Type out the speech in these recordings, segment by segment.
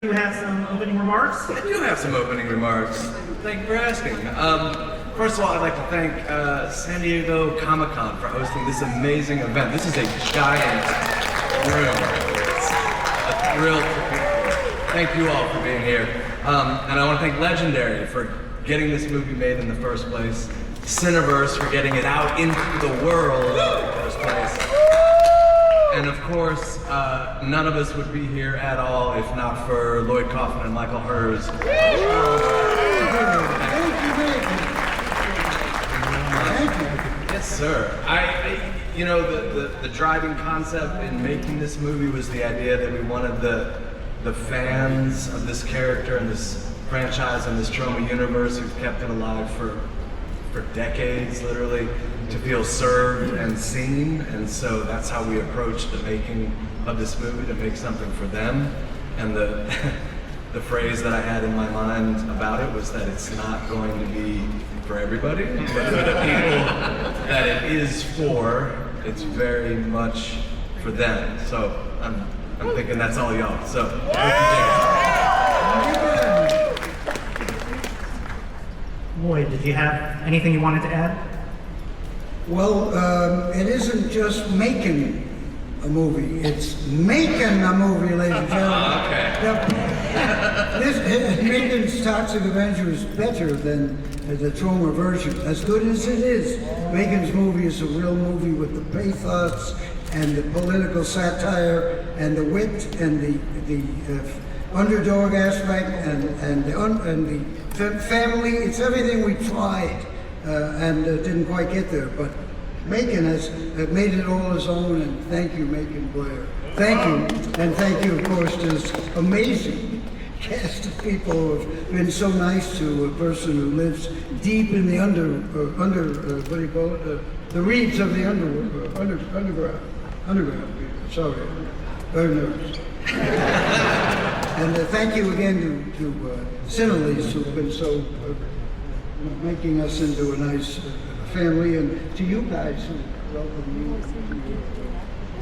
You have some opening remarks? I do have some opening remarks. Thank you for asking. First of all, I'd like to thank San Diego Comic-Con for hosting this amazing event. This is a giant room. It's a thrill for people. Thank you all for being here. And I want to thank Legendary for getting this movie made in the first place, Cineverse for getting it out into the world in the first place. And of course, none of us would be here at all if not for Lloyd Kaufman and Michael Hers. Yes, sir. You know, the driving concept in making this movie was the idea that we wanted the fans of this character and this franchise and this Troma universe who've kept it alive for decades, literally, to feel served and seen. And so that's how we approached the making of this movie, to make something for them. And the phrase that I had in my mind about it was that it's not going to be for everybody, but for the people that it is for, it's very much for them. So I'm thinking that's all y'all. So Lloyd, did you have anything you wanted to add? Well, it isn't just making a movie, it's making a movie, ladies and gentlemen. Okay. Megan's Toxic Avenger is better than the Troma version. As good as it is, Megan's movie is a real movie with the pathos and the political satire and the wit and the underdog aspect and the family. It's everything we tried and didn't quite get there. But Macon has made it all his own, and thank you, Macon Blair. Thank you, and thank you, of course, to this amazing cast of people who have been so nice to a person who lives deep in the what do you call it? The reeds of the underground. Sorry, very nervous. And thank you again to Cinelis, who've been so making us into a nice family, and to you guys who welcome me to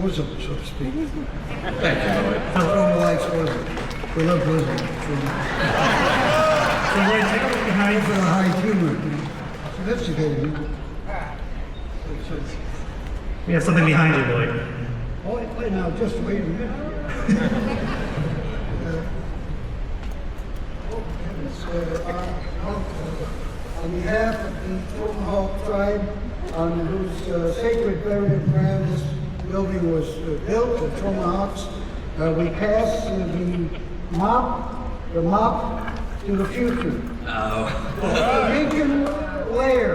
bosom, so to speak. Thank you, Lloyd. Troma likes bosom. We love bosom. So Lloyd, take a look behind For the high humor. Sophisticated. We have something behind you, Lloyd. Oh, wait now, just wait a minute. On behalf of the Tomahawk tribe, on whose sacred burial ground this building was built, the Tomahawks, we pass the mop to the future. Oh. Lincoln Blair.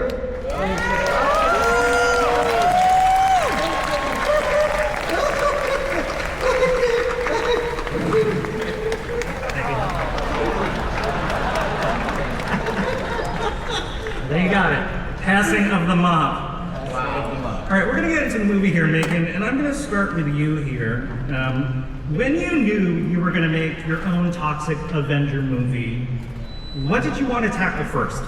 There you got it. Passing of the mop. Wow. All right, we're gonna get into the movie here, Megan, and I'm gonna start with you here. When you knew you were gonna make your own Toxic Avenger movie, what did you want to tackle first?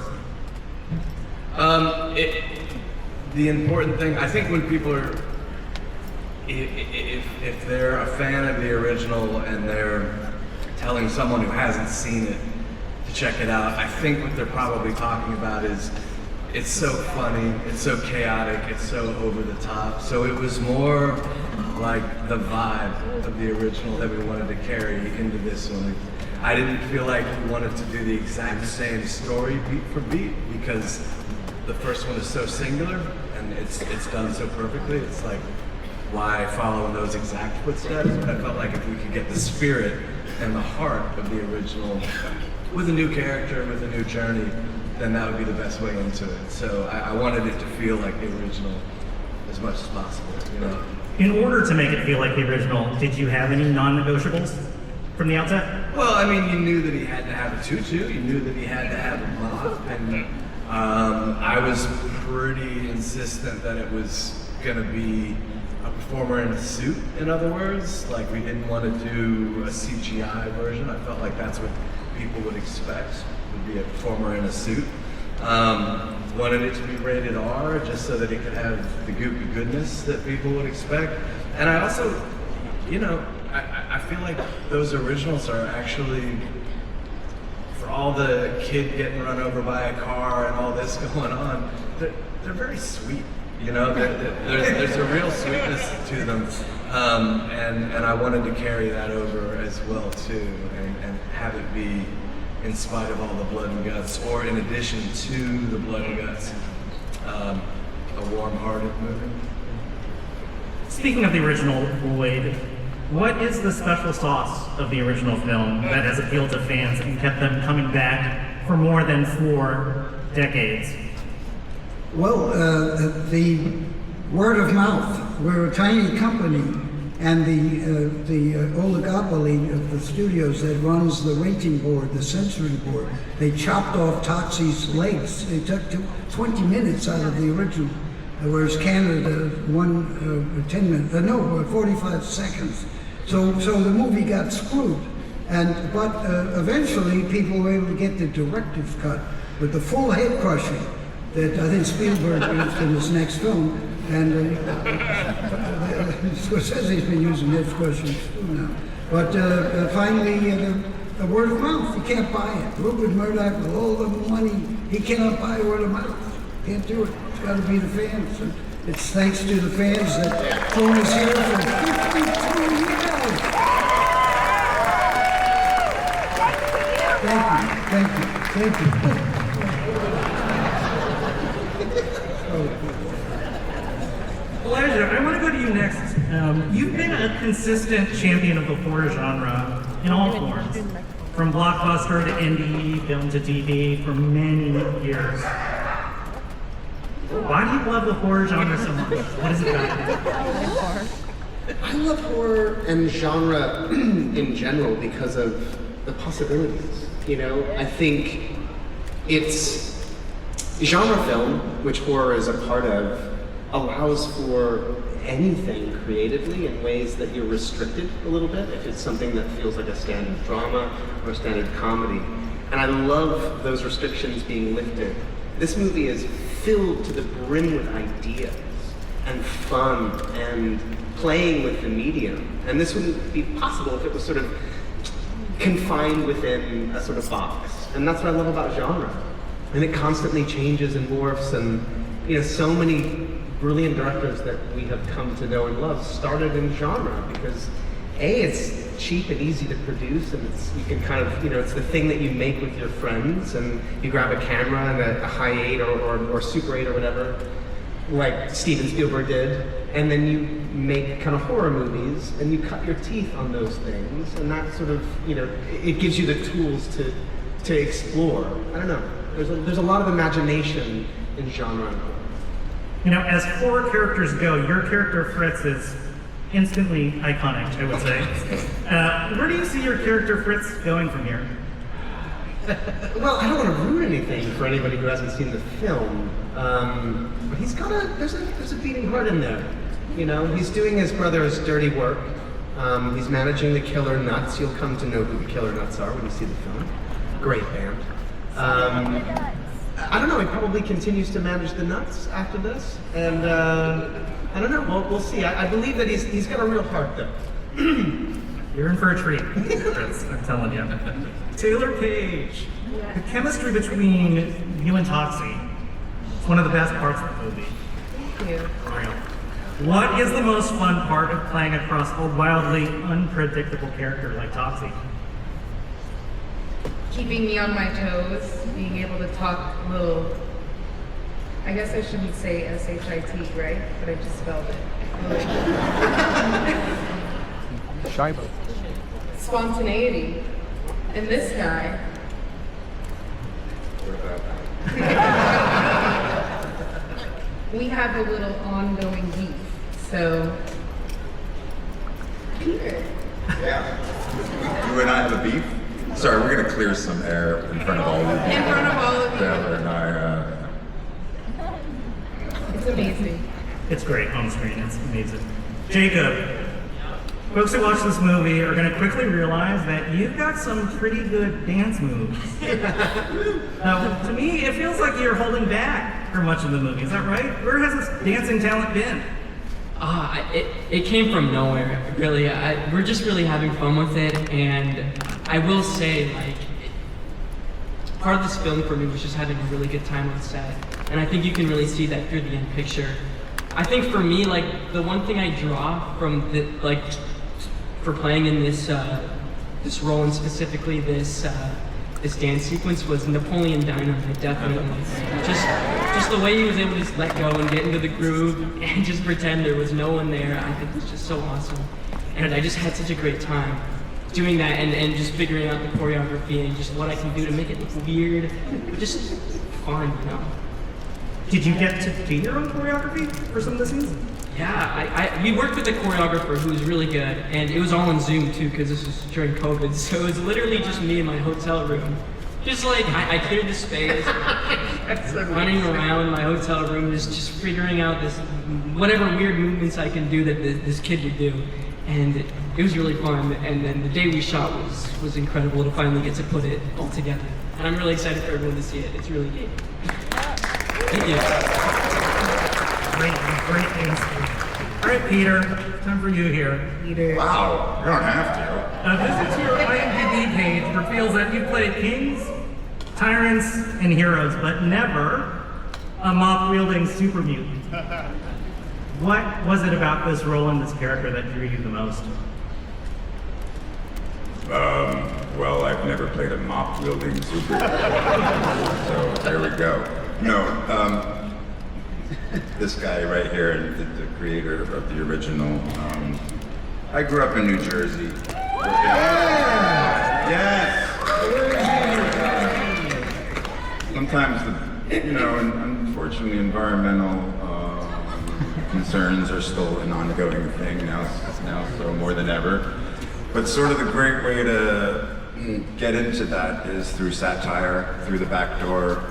The important thing, I think, when people are, if they're a fan of the original and they're telling someone who hasn't seen it to check it out, I think what they're probably talking about is it's so funny, it's so chaotic, it's so over the top. So it was more like the vibe of the original that we wanted to carry into this one. I didn't feel like we wanted to do the exact same story beat for beat, because the first one is so singular and it's done so perfectly. It's like, why follow in those exact footsteps? But I felt like if we could get the spirit and the heart of the original with a new character, with a new journey, then that would be the best way into it. So I wanted it to feel like the original as much as possible, you know? In order to make it feel like the original, did you have any non-negotiables from the outset? Well, I mean, you knew that he had to have a tutu, you knew that he had to have a mop, and I was pretty insistent that it was gonna be a performer in a suit, in other words. Like, we didn't want to do a CGI version. I felt like that's what people would expect, would be a performer in a suit. Wanted it to be rated R, just so that it could have the goopy goodness that people would expect. And I also, you know, I feel like those originals are actually, for all the kid getting run over by a car and all this going on, they're very sweet. You know, there's a real sweetness to them, and I wanted to carry that over as well too, and have it be in spite of all the blood and guts, or in addition to the blood and guts, a warm-hearted movie. Speaking of the original Lloyd, what is the special sauce of the original film that has appealed to fans and kept them coming back for more than 4 decades? Well, the word of mouth. We're a tiny company, and the oligopoly of the studios that runs the rating board, the censoring board, they chopped off Toxie's legs. They took 20 minutes out of the original, whereas Canada 10 minutes, 45 seconds. So the movie got screwed, but eventually people were able to get the director's cut with the full head crushing that I think Spielberg used in his next film, and Scorsese's been using head crushing too now. But finally, the word of mouth, you can't buy it. Rupert Murdoch, with all the money, he cannot buy word of mouth. Can't do it. It's got to be the fans. And it's thanks to the fans that phone is here for 52 years. Thank you. Elijah, I want to go to you next. You've been a consistent champion of the horror genre in all forms, from blockbuster to indie, film to TV, for many years. Why do you love the horror genre so much? What is it about it? I love horror and genre in general because of the possibilities. You know, I think it's genre film, which horror is a part of, allows for anything creatively in ways that you're restricted a little bit if it's something that feels like a standard drama or a standard comedy. And I love those restrictions being lifted. This movie is filled to the brim with ideas and fun and playing with the medium. And this wouldn't be possible if it was sort of confined within a sort of box. And that's what I love about genre. And it constantly changes and morphs, and you know, so many brilliant directors that we have come to know and love started in genre because it's cheap and easy to produce, and you can kind of, it's the thing that you make with your friends, and you grab a camera and a high 8 or Super 8 or whatever, like Steven Spielberg did, and then you make kind of horror movies and you cut your teeth on those things, and that sort of, it gives you the tools to explore. I don't know. There's a lot of imagination in genre. As horror characters go, your character Fritz is instantly iconic, I would say. Where do you see your character Fritz going from here? Well, I don't want to ruin anything for anybody who hasn't seen the film, but he's got there's a beating heart in there. He's doing his brother's dirty work. He's managing the Killer Nuts. You'll come to know who the Killer Nuts are when you see the film. Great band. I don't know, he probably continues to manage the Nuts after this, and I don't know, we'll see. I believe that he's got a real heart, though. You're in for a treat, Fritz, I'm telling you. Taylor Page, the chemistry between you and Toxie is one of the best parts of the movie. Thank you. For real. What is the most fun part of playing across a wildly unpredictable character like Toxie? Keeping me on my toes, being able to talk a little, I guess I shouldn't say S-H-I-T, right? But I just spelled it. Scheibe. Spontaneity. And this guy. We have a little ongoing beef, so. Peter. Yeah. You and I have a beef? Sorry, we're gonna clear some air in front of all of you. In front of all of you. Taylor and I, It's amazing. It's great on screen, it's amazing. Jacob, folks who watch this movie are going to quickly realize that you've got some pretty good dance moves. Now, to me, it feels like you're holding back for much of the movie. Is that right? Where has this dancing talent been? It came from nowhere, really. We're just really having fun with it, and I will say, like, part of this film for me was just having a really good time on set, and I think you can really see that through the end picture. I think for me, like, the one thing I draw from the, like, for playing in this this role, and specifically this dance sequence, was Napoleon Dynamite. Definitely, just the way he was able to just let go and get into the groove and just pretend there was no one there. I think was just so awesome, and I just had such a great time doing that, and just figuring out the choreography and just what I can do to make it look weird, but just fun, you know. Did you get to do your own choreography for some of the scenes? Yeah, we worked with a choreographer who was really good, and it was all on Zoom too, because this was during COVID, so it was literally just me in my hotel room. Just like, I cleared the space, running around my hotel room, just figuring out this, whatever weird movements I can do that this kid would do. And it was really fun, and then the day we shot was incredible to finally get to put it all together. And I'm really excited for everyone to see it. It's really neat. Thank you. Great answer. All right, Peter, time for you here. Peter. Wow, you don't have to. This is your IMDb page reveals that you played kings, tyrants, and heroes, but never a mop-wielding super mutant. What was it about this role and this character that drew you the most? Well, I've never played a mop-wielding superhero, so there we go. No, this guy right here, the creator of the original, I grew up in New Jersey. Yes! Sometimes, unfortunately, environmental concerns are still an ongoing thing now so more than ever. But sort of the great way to get into that is through satire, through the back door,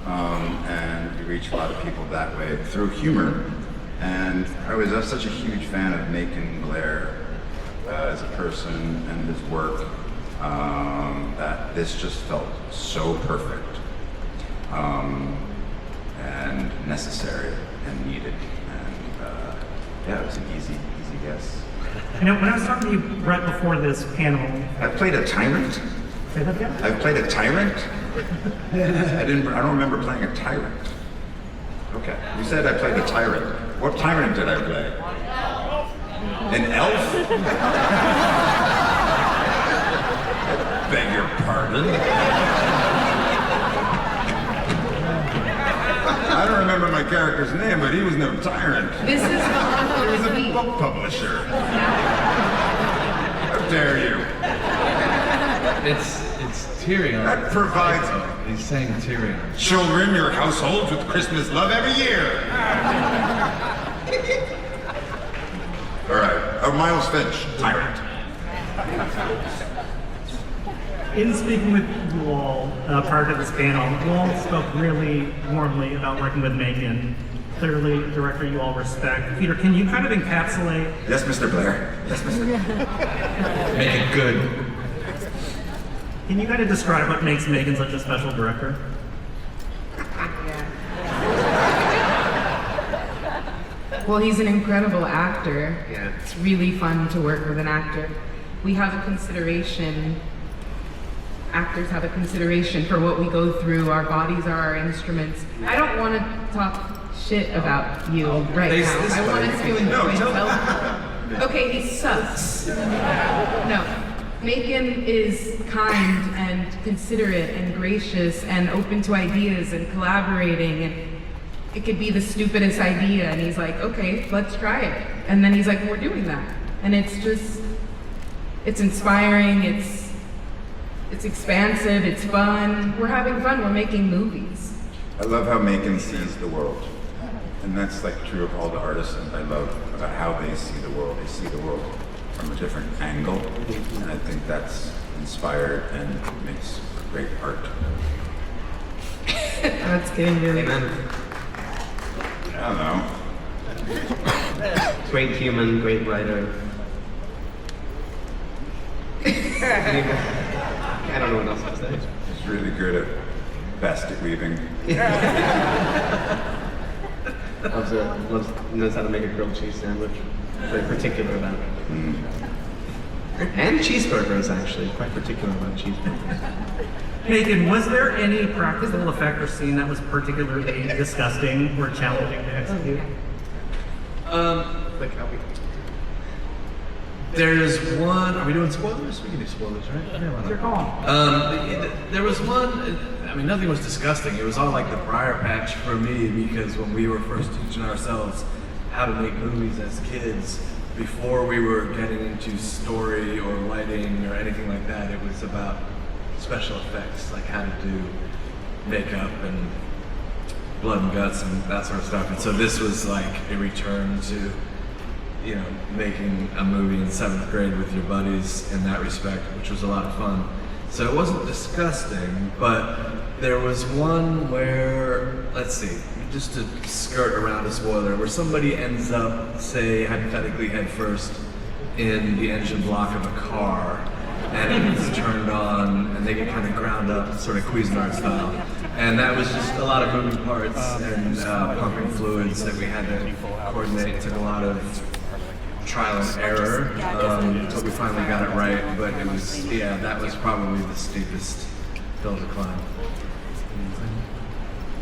and you reach a lot of people that way, through humor. And I was such a huge fan of Macon Blair as a person and his work, that this just felt so perfect, and necessary and needed. Yeah, it was an easy guess. I know when I was talking to you right before this panel. I played a tyrant? Say that again? I played a tyrant? I don't remember playing a tyrant. Okay, you said I played a tyrant. What tyrant did I play? An elf? Beg your pardon? I don't remember my character's name, but he was no tyrant. This is He was a the book publisher. How dare you? It's Tyrion. That provides He's saying Tyrion. children your households with Christmas love every year. All right, Miles Finch, tyrant. In speaking with you all prior to this panel, you all spoke really warmly about working with Macon. Clearly, a director you all respect. Peter, can you kind of encapsulate? Yes, Mr. Blair. Yes, Mr. Make it good. Can you kind of describe what makes Macon such a special director? Well, he's an incredible actor. Yeah. It's really fun to work with an actor. We have a consideration, actors have a consideration for what we go through. Our bodies are our instruments. I don't want to talk shit about you right now. I want us to enjoy film. Okay, he sucks. No. Macon is kind and considerate and gracious and open to ideas and collaborating, and it could be the stupidest idea and he's like, okay, let's try it. And then he's like, we're doing that. And it's just, it's inspiring, it's expansive, it's fun. We're having fun, we're making movies. I love how Macon sees the world. And that's like true of all the artists I love about how they see the world. They see the world from a different angle. And I think that's inspired and makes great art. That's getting really I don't know. Great human, great writer. I don't know what else to say. He's really good at basket weaving. Knows how to make a grilled cheese sandwich. Very particular about it. And cheeseburgers, actually. Quite particular about cheeseburgers. Megan, was there any practical effect or scene that was particularly disgusting or challenging to execute? Like how we... There's one. Are we doing spoilers? We can do spoilers, right? Yeah, why not? Your call. There was one. I mean, nothing was disgusting. It was all like the briar patch for me because when we were first teaching ourselves how to make movies as kids, before we were getting into story or lighting or anything like that, it was about special effects, like how to do makeup and blood and guts and that sort of stuff. And so this was like a return to, you know, making a movie in 7th grade with your buddies in that respect, which was a lot of fun. So it wasn't disgusting, but there was one where, let's see, just to skirt around a spoiler, where somebody ends up, say, hypothetically head first in the engine block of a car, and it's turned on, and they get kind of ground up, sort of Cuisinart style. And that was just a lot of moving parts and pumping fluids that we had to coordinate. It took a lot of trial and error until we finally got it right, but it was, yeah, that was probably the steepest hill to climb.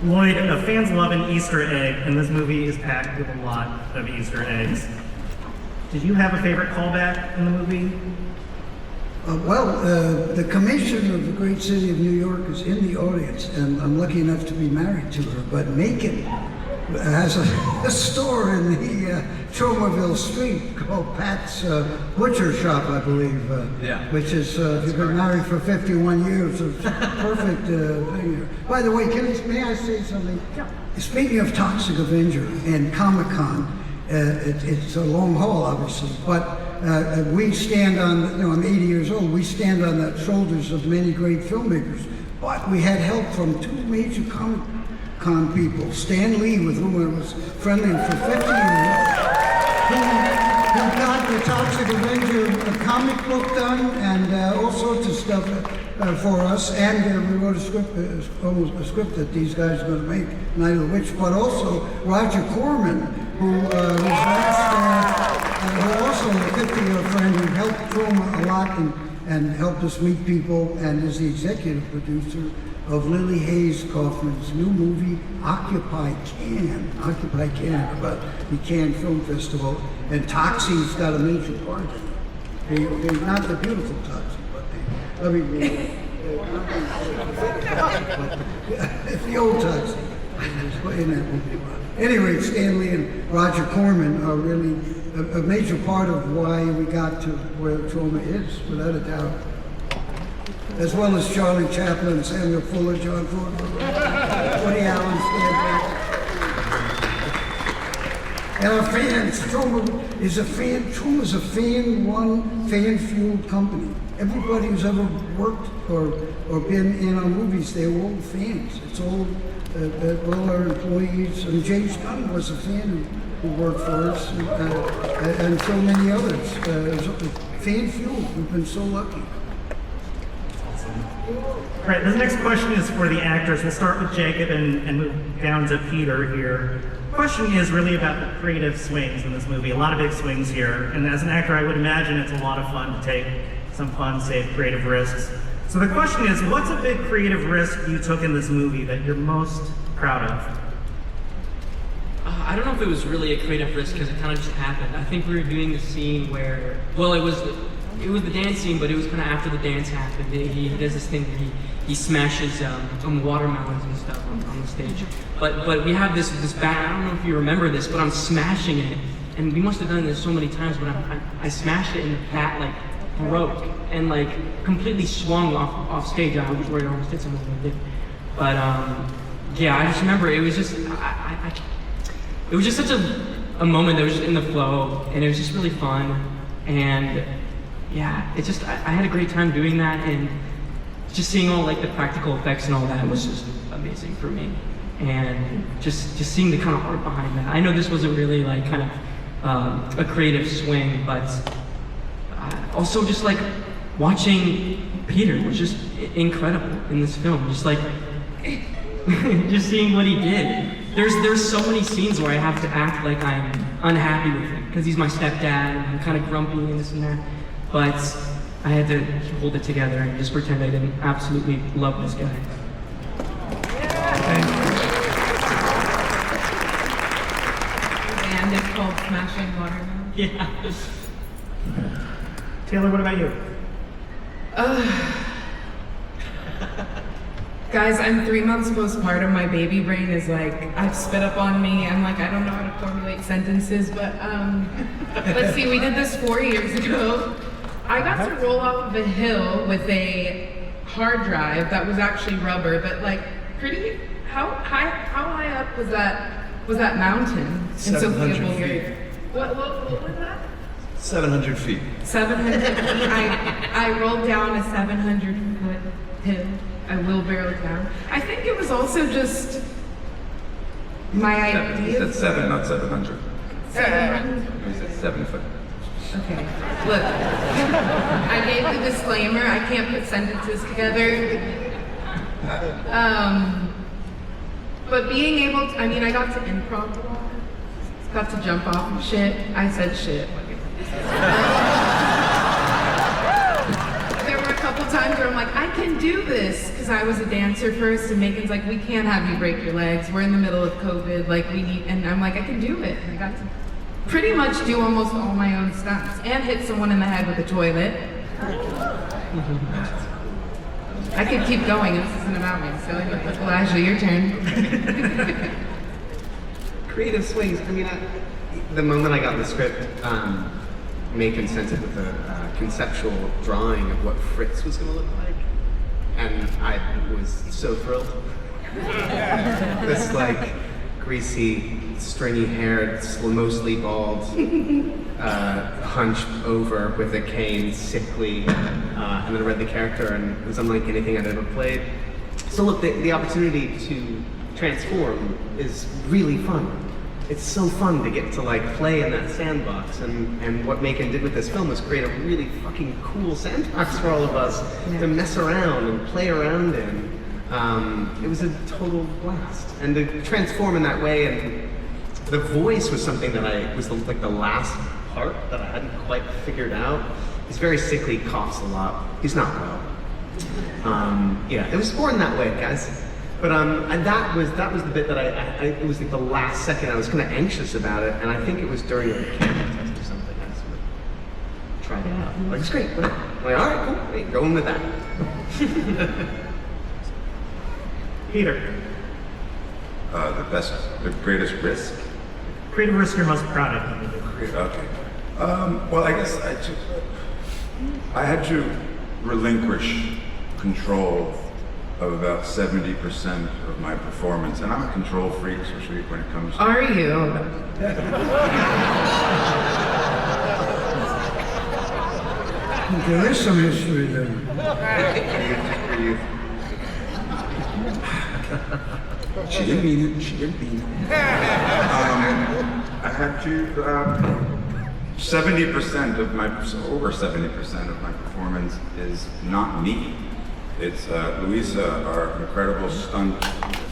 Lloyd, fans love an Easter egg, and this movie is packed with a lot of Easter eggs. Did you have a favorite callback in the movie? The commissioner of the great city of New York is in the audience, and I'm lucky enough to be married to her. But Macon has a store in the Tromaville Street called Pat's Butcher Shop, I believe. Yeah. Which is, if you've been married for 51 years, it's a perfect thing. By the way, may I say something? Yeah. Speaking of Toxic Avenger and Comic-Con, it's a long haul, obviously, but we stand on, you know, I'm 80 years old, we stand on the shoulders of many great filmmakers, but we had help from two major Comic-Con people, Stan Lee, with whom I was friendly for 50 years, who got the Toxic Avenger comic book done and all sorts of stuff for us, and we wrote a script that these guys are going to make, Night of the Witch, but also Roger Corman, who was who also a 50-year friend who helped Troma a lot and helped us meet people, and is the executive producer of Lily Hayes Kaufman's new movie, Occupy Cannes, about the Cannes Film Festival, and Toxie's got a major part in it. Not the beautiful Toxie, but the old Toxie. In that movie. Anyway, Stanley and Roger Corman are really a major part of why we got to where Troma is, without a doubt. As well as Charlie Chaplin, Samuel Fuller, John Ford, Woody Allen, Stan. And our fans, Troma is a fan-fueled company. Everybody who's ever worked or been in our movies, they're all fans. It's all our employees. And James Gunn was a fan who worked for us, and so many others. Fan-fueled. We've been so lucky. All right, this next question is for the actors. We'll start with Jacob and move down to Peter here. The question is really about the creative swings in this movie. A lot of big swings here. And as an actor, I would imagine it's a lot of fun to take some fun, safe, creative risks. So the question is, what's a big creative risk you took in this movie that you're most proud of? I don't know if it was really a creative risk because it kind of just happened. I think we were doing the scene where, well, it was the dance scene, but it was kind of after the dance happened. He does this thing where he smashes watermelons and stuff on the stage. But we have this bat. I don't know if you remember this, but I'm smashing it, and we must have done this so many times. But I smashed it, and the bat like broke and like completely swung off stage. I was worried I almost did something like it. But yeah, I just remember it was just it was just such a moment that was just in the flow, and it was just really fun. And yeah, it just I had a great time doing that, and just seeing all like the practical effects and all that was just amazing for me. And just seeing the kind of art behind that. I know this wasn't really like kind of a creative swing, but also just like watching Peter was just incredible in this film. Just like just seeing what he did there's so many scenes where I have to act like I'm unhappy with him because he's my stepdad and I'm kind of grumpy and this and that. But I had to hold it together and just pretend I didn't absolutely love this guy. And it's called Smashing Watermelon. Yeah. Taylor, what about you? Guys, I'm 3 months postpartum. My baby brain is like, I've spit up on me. I'm like, I don't know how to formulate sentences, but let's see, we did this 4 years ago. I got to roll off of a hill with a hard drive that was actually rubber, but like pretty, how high up was that mountain in 700 Sofia, feet. Bulgaria? What was that? 700 feet. 700 feet. I rolled down a 700-foot hill. I wheelbarrowed down. I think it was also just my idea. He said 7, not 700. 700. He said 7 foot. Okay. Look, I gave the disclaimer. I can't put sentences together. But being able to, I mean, I got to improv a lot. Got to jump off of shit. I said shit. There were a couple times where I'm like, I can do this, because I was a dancer first, and Megan's like, we can't have you break your legs. We're in the middle of COVID. Like, we need, and I'm like, I can do it. And I got to pretty much do almost all my own stunts and hit someone in the head with a toilet. I could keep going. This isn't about me. So anyway, Elijah, your turn. Creative swings. I mean, the moment I got the script, Macon sent it with a conceptual drawing of what Fritz was going to look like, and I was so thrilled. This like greasy, stringy-haired, mostly bald, hunched over with a cane, sickly, and then I read the character, and it was unlike anything I'd ever played. So look, the opportunity to transform is really fun. It's so fun to get to like play in that sandbox, and what Macon did with this film was create a really fucking cool sandbox for all of us to mess around and play around in. It was a total blast, and to transform in that way, and the voice was something that was like the last part that I hadn't quite figured out. He's very sickly, coughs a lot. He's not well. Yeah, it was born that way, guys. But and that was the bit that it was like the last second I was kind of anxious about it, and I think it was during a camera test or something. I just tried it out. Like, it's great. Whatever. I'm like, all right, cool. Hey, going with that. Peter, The greatest risk. creative risk you're most proud of. Okay. Well, I guess I had to relinquish control of about 70% of my performance, and I'm a control freak, especially when it comes to... Are you? There is some history there. For you. She didn't mean it. She didn't mean it. I had to... 70% of my... over 70% of my performance is not me. It's Louisa, our incredible stunt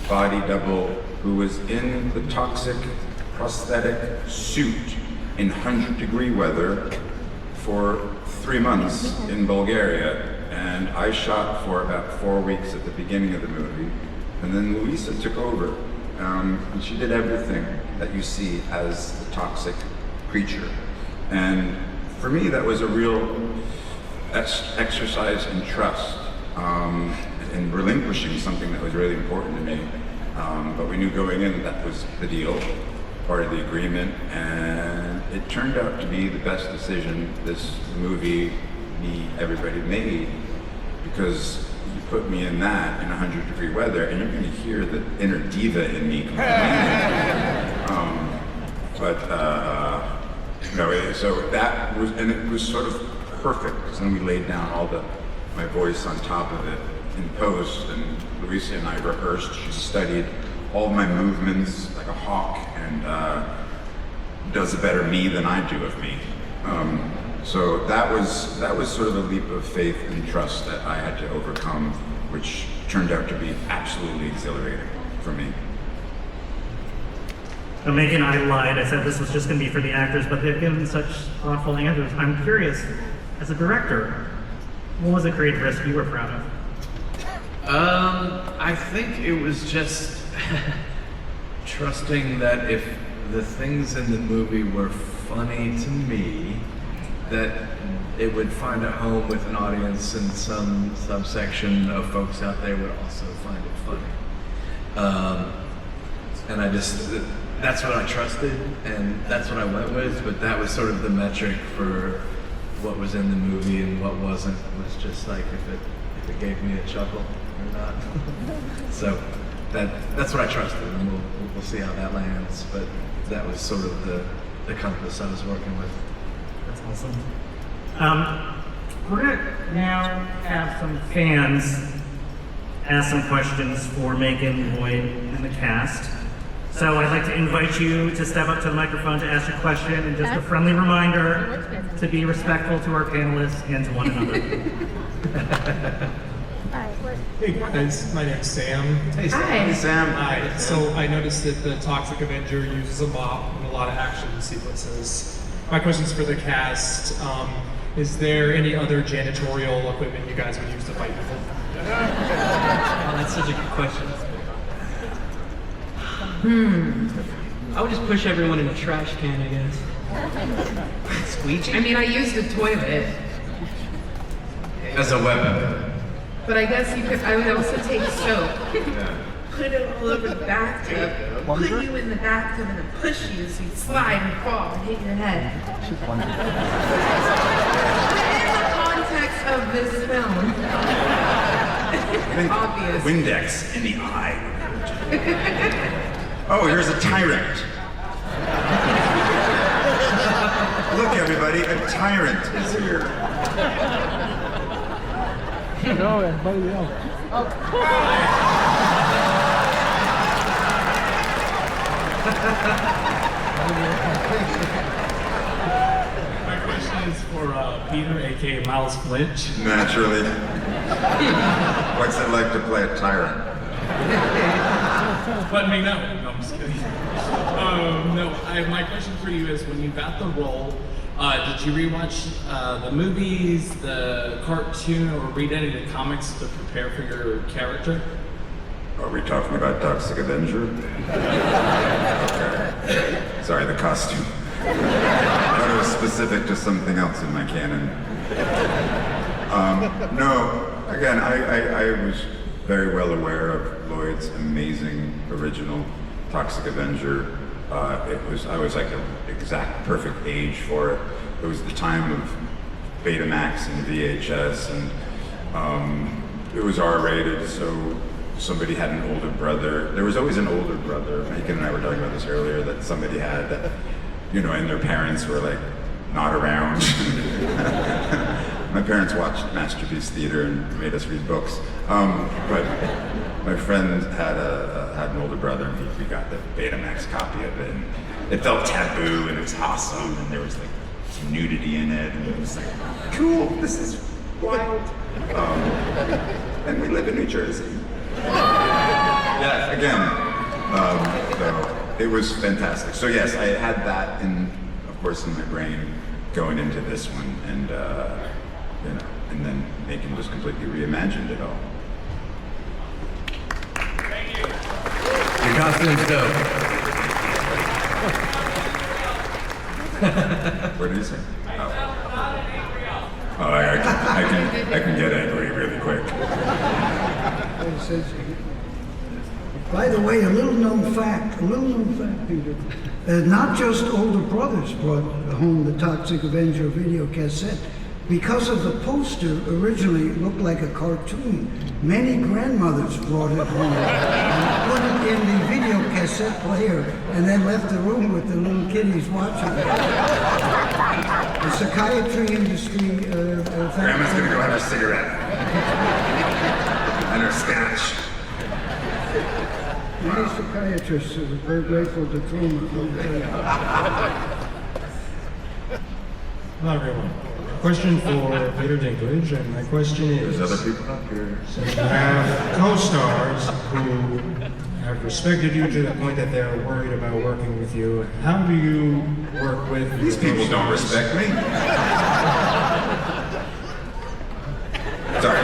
body double, who was in the toxic prosthetic suit in 100-degree weather for 3 months in Bulgaria. And I shot for about 4 weeks at the beginning of the movie. And then Louisa took over. And she did everything that you see as the toxic creature. And for me, that was a real exercise in trust. And relinquishing something that was really important to me. But we knew going in that was the deal, part of the agreement, and it turned out to be the best decision this movie, everybody made, because you put me in that in 100-degree weather, and you're going to hear the inner diva in me complaining. No, so that was, and it was sort of perfect, because then we laid down my voice on top of it in post, and Louisa and I rehearsed. She studied all my movements like a hawk, and does a better me than I do of me. So that was sort of a leap of faith and trust that I had to overcome, which turned out to be absolutely exhilarating for me. Megan, I lied. I said this was just going to be for the actors, but they've given such thoughtful answers. I'm curious, as a director, what was a creative risk you were proud of? I think it was just trusting that if the things in the movie were funny to me, that it would find a home with an audience, and some subsection of folks out there would also find it funny. And that's what I trusted, and that's what I went with, but that was sort of the metric for what was in the movie and what wasn't, was just like if it gave me a chuckle or not. So that's what I trusted, and we'll see how that lands, but that was sort of the compass I was working with. That's awesome. We're gonna now have some fans ask some questions for Megan, Lloyd, and the cast. So I'd like to invite you to step up to the microphone to ask your question, and just a friendly reminder to be respectful to our panelists and to one another. Hey guys, my name's Sam. Hi. Hey, Sam. Hi. So I noticed that the Toxic Avenger uses a mop in a lot of action sequences. My question's for the cast. Is there any other janitorial equipment you guys would use to fight people? Oh, that's such a good question. I would just push everyone in a trash can, I guess. Squeegee. I mean, I used a toilet, As a weapon. but I guess I would also take soap, put it all over the bathtub, put you in the bathtub and then push you so you slide and fall and hit your head. But in the context of this film, obvious. Windex in the eye. Oh, here's a tyrant. Look, everybody, a tyrant is here. My question is for Peter, aka Miles Flinch. Naturally. What's it like to play a tyrant? Let me know. No, I'm just kidding. My question for you is, when you got the role, did you rewatch the movies, the cartoon, or read any of the comics to prepare for your character? Are we talking about Toxic Avenger? Okay. Sorry, the costume. I thought it was specific to something else in my canon. No, again, I was very well aware of Lloyd's amazing original Toxic Avenger. I was like the exact perfect age for it. It was the time of Betamax and VHS, and it was R-rated, so somebody had an older brother. There was always an older brother. Megan and I were talking about this earlier, that somebody had that, and their parents were like not around. My parents watched Masterpiece Theater and made us read books. But my friend had an older brother, and we got the Betamax copy of it. And it felt taboo, and it was awesome, and there was like some nudity in it, and it was like, cool, this is wild. And we live in New Jersey. Yeah, again. So it was fantastic. So yes, I had that in my brain going into this one, and and then Megan just completely reimagined it all. Thank you. Your costume's dope. What did you say? Oh, I can get angry really quick. It says, by the way, a little known fact, Peter. Not just older brothers brought home the Toxic Avenger video cassette. Because of the poster, originally it looked like a cartoon. Many grandmothers brought it home and put it in the video cassette player and then left the room with the little kiddies watching it. The psychiatry industry... Grandma's gonna go have her cigarette. And her scotch. Many psychiatrists are very grateful to Truman. Hello everyone. Question for Peter Dinklage, and my question is... There's other people up here. So you have co-stars who have respected you to the point that they're worried about working with you. How do you work with These people don't respect me. Sorry.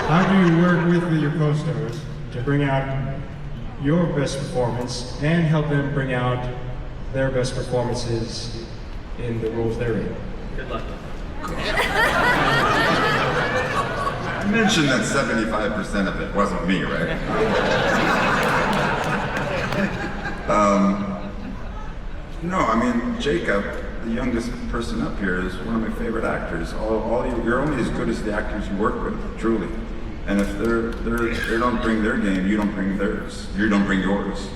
How do you work with your co-stars to bring out your best performance and help them bring out their best performances in the roles they're in? Good luck. I mentioned that 75% of it wasn't me, right? No, I mean, Jacob, the youngest person up here, is one of my favorite actors. You're only as good as the actors you work with, truly. And if they don't bring their game, you don't bring theirs. You don't bring yours.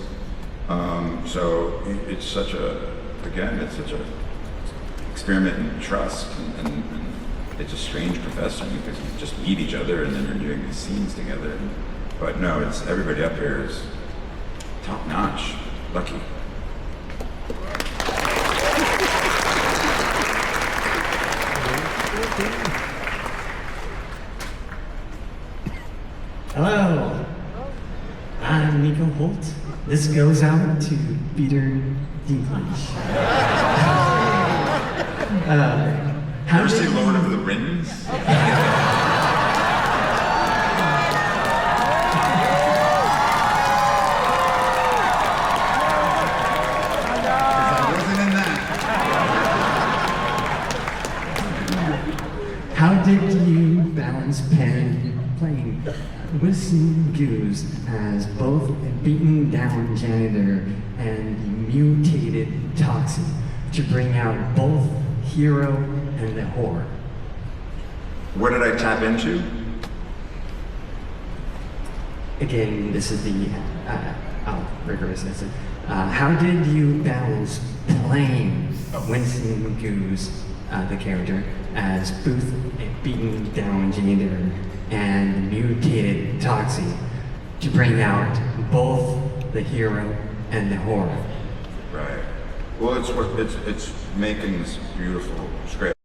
So it's such a experiment in trust, and it's a strange profession because you just meet each other and then you're doing these scenes together. But no, it's everybody up here is top notch. Lucky. Hello, I'm Nico Holt. This goes out to Peter Dinklage. How Ever did see Lord you- of the Rings? I wasn't in that. How did you balance playing Wilson Goose as both a beaten down janitor and the mutated toxin to bring out both hero and the horror? What did I tap into? Again, this is the rigorous answer. How did you balance playing Winston Goose, the character, as both a beaten down janitor and mutated toxin to bring out both the hero and the horror? Right. Well, it's making this beautiful script.